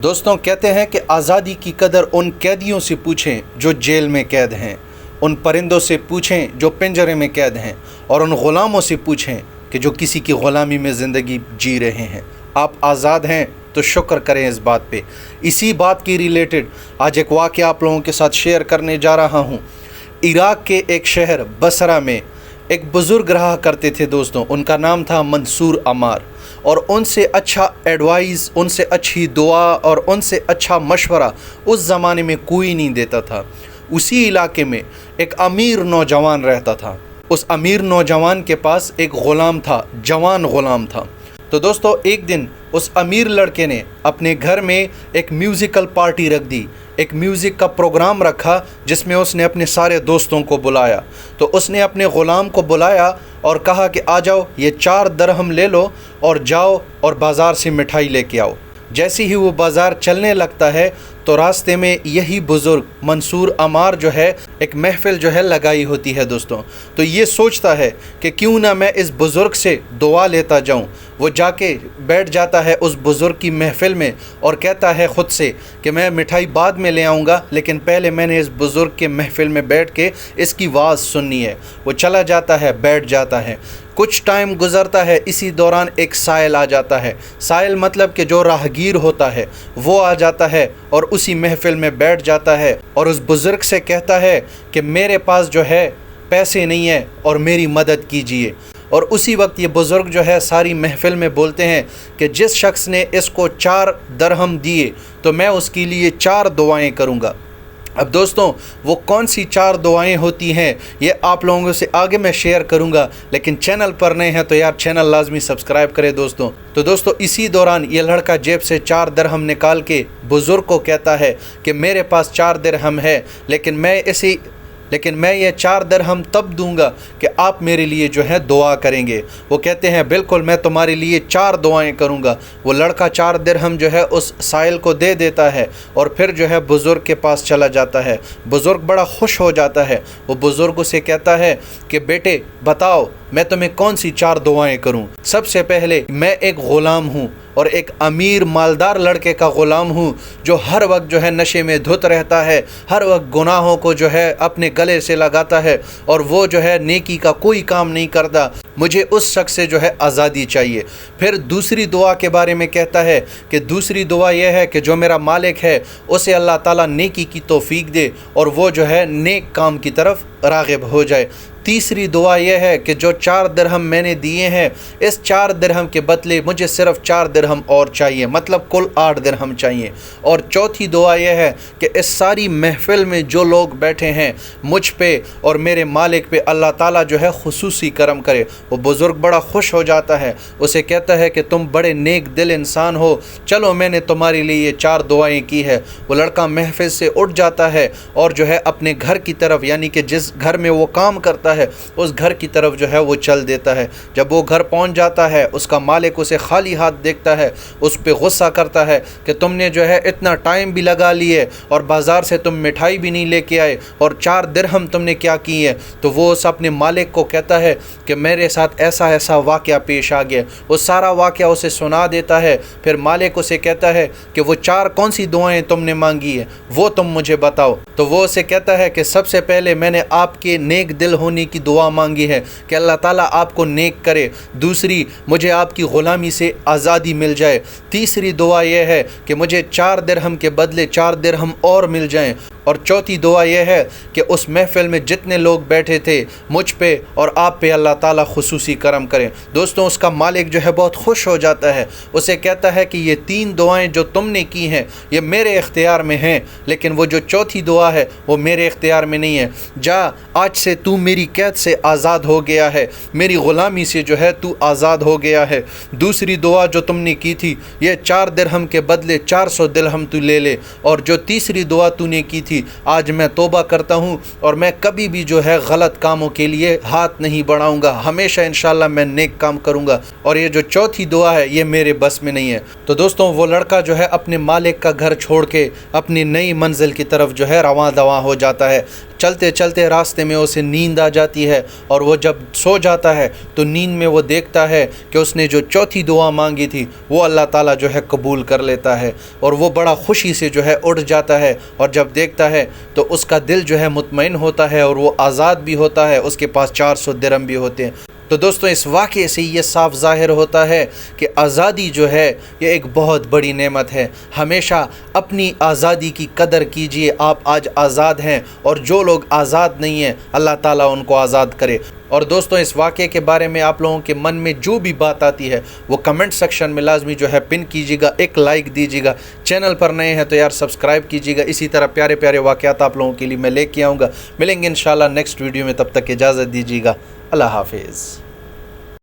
دوستوں کہتے ہیں کہ آزادی کی قدر ان قیدیوں سے پوچھیں جو جیل میں قید ہیں، ان پرندوں سے پوچھیں جو پنجرے میں قید ہیں، اور ان غلاموں سے پوچھیں کہ جو کسی کی غلامی میں زندگی جی رہے ہیں۔ آپ آزاد ہیں تو شکر کریں اس بات پہ۔ اسی بات کی ریلیٹڈ آج ایک واقعہ آپ لوگوں کے ساتھ شیئر کرنے جا رہا ہوں۔ عراق کے ایک شہر بصرہ میں ایک بزرگ رہا کرتے تھے دوستوں، ان کا نام تھا منصور عمار، اور ان سے اچھا ایڈوائز، ان سے اچھی دعا اور ان سے اچھا مشورہ اس زمانے میں کوئی نہیں دیتا تھا۔ اسی علاقے میں ایک امیر نوجوان رہتا تھا۔ اس امیر نوجوان کے پاس ایک غلام تھا، جوان غلام تھا۔ تو دوستو ایک دن اس امیر لڑکے نے اپنے گھر میں ایک میوزیکل پارٹی رکھ دی، ایک میوزک کا پروگرام رکھا جس میں اس نے اپنے سارے دوستوں کو بلایا۔ تو اس نے اپنے غلام کو بلایا اور کہا کہ آ جاؤ، یہ 4 درہم لے لو اور جاؤ اور بازار سے مٹھائی لے کے آؤ۔ جیسے ہی وہ بازار چلنے لگتا ہے تو راستے میں یہی بزرگ منصور عمار جو ہے ایک محفل جو ہے لگائی ہوتی ہے دوستوں۔ تو یہ سوچتا ہے کہ کیوں نہ میں اس بزرگ سے دعا لیتا جاؤں۔ وہ جا کے بیٹھ جاتا ہے اس بزرگ کی محفل میں اور کہتا ہے خود سے کہ میں مٹھائی بعد میں لے آؤں گا، لیکن پہلے میں نے اس بزرگ کے محفل میں بیٹھ کے اس کی واز سننی ہے۔ وہ چلا جاتا ہے، بیٹھ جاتا ہے۔ کچھ ٹائم گزرتا ہے، اسی دوران ایک سائل آ جاتا ہے۔ سائل مطلب کہ جو راہگیر ہوتا ہے وہ آ جاتا ہے اور اسی محفل میں بیٹھ جاتا ہے اور اس بزرگ سے کہتا ہے کہ میرے پاس جو ہے پیسے نہیں ہیں اور میری مدد کیجیے۔ اور اسی وقت یہ بزرگ جو ہے ساری محفل میں بولتے ہیں کہ جس شخص نے اس کو 4 درہم دیے تو میں اس کے لیے 4 دعائیں کروں گا۔ اب دوستوں وہ کون سی 4 دعائیں ہوتی ہیں یہ آپ لوگوں سے آگے میں شیئر کروں گا، لیکن چینل پر نئے ہیں تو یار چینل لازمی سبسکرائب کرے دوستوں۔ تو دوستوں اسی دوران یہ لڑکا جیب سے 4 درہم نکال کے بزرگ کو کہتا ہے کہ میرے پاس 4 درہم ہے، لیکن میں یہ 4 درہم تب دوں گا کہ آپ میرے لیے جو ہے دعا کریں گے۔ وہ کہتے ہیں بالکل میں تمہارے لیے 4 دعائیں کروں گا۔ وہ لڑکا 4 درہم جو ہے اس سائل کو دے دیتا ہے اور پھر جو ہے بزرگ کے پاس چلا جاتا ہے۔ بزرگ بڑا خوش ہو جاتا ہے۔ وہ بزرگ سے کہتا ہے کہ بیٹے بتاؤ میں تمہیں کون سی 4 دعائیں کروں۔ سب سے پہلے میں ایک غلام ہوں اور ایک امیر مالدار لڑکے کا غلام ہوں جو ہر وقت جو ہے نشے میں دھت رہتا ہے، ہر وقت گناہوں کو جو ہے اپنے گلے سے لگاتا ہے اور وہ جو ہے نیکی کا کوئی کام نہیں کرتا۔ مجھے اس شخص سے جو ہے آزادی چاہیے۔ پھر دوسری دعا کے بارے میں کہتا ہے کہ دوسری دعا یہ ہے کہ جو میرا مالک ہے اسے اللہ تعالیٰ نیکی کی توفیق دے اور وہ جو ہے نیک کام کی طرف راغب ہو جائے۔ تیسری دعا یہ ہے کہ جو 4 درہم میں نے دیے ہیں اس 4 درہم کے بدلے مجھے صرف 4 درہم اور چاہیے، مطلب کل 8 درہم چاہیے۔ اور چوتھی دعا یہ ہے کہ اس ساری محفل میں جو لوگ بیٹھے ہیں مجھ پہ اور میرے مالک پہ اللہ تعالیٰ جو ہے خصوصی کرم کرے۔ وہ بزرگ بڑا خوش ہو جاتا ہے، اسے کہتا ہے کہ تم بڑے نیک دل انسان ہو، چلو میں نے تمہارے لیے یہ 4 دعائیں کی ہے۔ وہ لڑکا محفل سے اٹھ جاتا ہے اور جو ہے اپنے گھر کی طرف، یعنی کہ جس گھر میں وہ کام کرتا ہے اس گھر کی طرف جو ہے وہ چل دیتا ہے۔ جب وہ گھر پہنچ جاتا ہے اس کا مالک اسے خالی ہاتھ دیکھتا ہے، اس پہ غصہ کرتا ہے کہ تم نے جو ہے اتنا ٹائم بھی لگا لیے اور بازار سے تم مٹھائی بھی نہیں لے کے آئے اور 4 درہم تم نے کیا کی ہے۔ تو وہ اس اپنے مالک کو کہتا ہے کہ میرے ساتھ ایسا واقعہ پیش آ گیا۔ وہ سارا واقعہ اسے سنا دیتا ہے۔ پھر مالک اسے کہتا ہے کہ وہ 4 کون سی دعائیں تم نے مانگی ہیں وہ تم مجھے بتاؤ۔ تو وہ اسے کہتا ہے کہ سب سے پہلے میں نے آپ کے نیک دل ہونے کی دعا مانگی ہے کہ اللہ تعالیٰ آپ کو نیک کرے۔ دوسری مجھے آپ کی غلامی سے آزادی مل جائے۔ تیسری دعا یہ ہے کہ مجھے 4 درہم کے بدلے 4 درہم اور مل جائیں۔ اور چوتھی دعا یہ ہے کہ اس محفل میں جتنے لوگ بیٹھے تھے مجھ پہ اور آپ پہ اللہ تعالیٰ خصوصی کرم کریں۔ دوستوں اس کا مالک جو ہے بہت خوش ہو جاتا ہے، اسے کہتا ہے کہ یہ 3 دعائیں جو تم نے کی ہیں یہ میرے اختیار میں ہیں، لیکن وہ جو چوتھی دعا ہے وہ میرے اختیار میں نہیں ہے۔ جا آج سے تو میری قید سے آزاد ہو گیا ہے، میری غلامی سے جو ہے تو آزاد ہو گیا ہے۔ دوسری دعا جو تم نے کی تھی یہ 4 درہم کے بدلے 400 درہم تو لے لے، اور جو تیسری دعا تو نے کی تھی آج میں توبہ کرتا ہوں اور میں کبھی بھی جو ہے غلط کاموں کے لیے ہاتھ نہیں بڑھاؤں گا، ہمیشہ انشاءاللہ میں نیک کام کروں گا، اور یہ جو چوتھی دعا ہے یہ میرے بس میں نہیں ہے۔ تو دوستوں وہ لڑکا جو ہے اپنے مالک کا گھر چھوڑ کے اپنی نئی منزل کی طرف جو ہے رواں دواں ہو جاتا ہے۔ چلتے چلتے راستے میں اسے نیند آ جاتی ہے، اور وہ جب سو جاتا ہے تو نیند میں وہ دیکھتا ہے کہ اس نے جو چوتھی دعا مانگی تھی وہ اللہ تعالیٰ جو ہے قبول کر لیتا ہے، اور وہ بڑا خوشی سے جو ہے اٹھ جاتا ہے، اور جب دیکھتا ہے تو اس کا دل جو ہے مطمئن ہوتا ہے اور وہ آزاد بھی ہوتا ہے، اس کے پاس 400 درہم بھی ہوتے ہیں۔ تو دوستوں اس واقعے سے یہ صاف ظاہر ہوتا ہے کہ آزادی جو ہے یہ ایک بہت بڑی نعمت ہے۔ ہمیشہ اپنی آزادی کی قدر کیجئے، آپ آج آزاد ہیں، اور جو لوگ آزاد نہیں ہیں اللہ تعالیٰ ان کو آزاد کرے۔ اور دوستوں اس واقعے کے بارے میں آپ لوگوں کے من میں جو بھی بات آتی ہے وہ کمنٹ سیکشن میں لازمی جو ہے پن کیجیے گا، ایک لائک دیجیے گا، چینل پر نئے ہیں تو یار سبسکرائب کیجیے گا۔ اسی طرح پیارے پیارے واقعات آپ لوگوں کے لیے میں لے کے آؤں گا۔ ملیں گے انشاءاللہ نیکسٹ ویڈیو میں، تب تک اجازت دیجیے گا۔ اللہ حافظ۔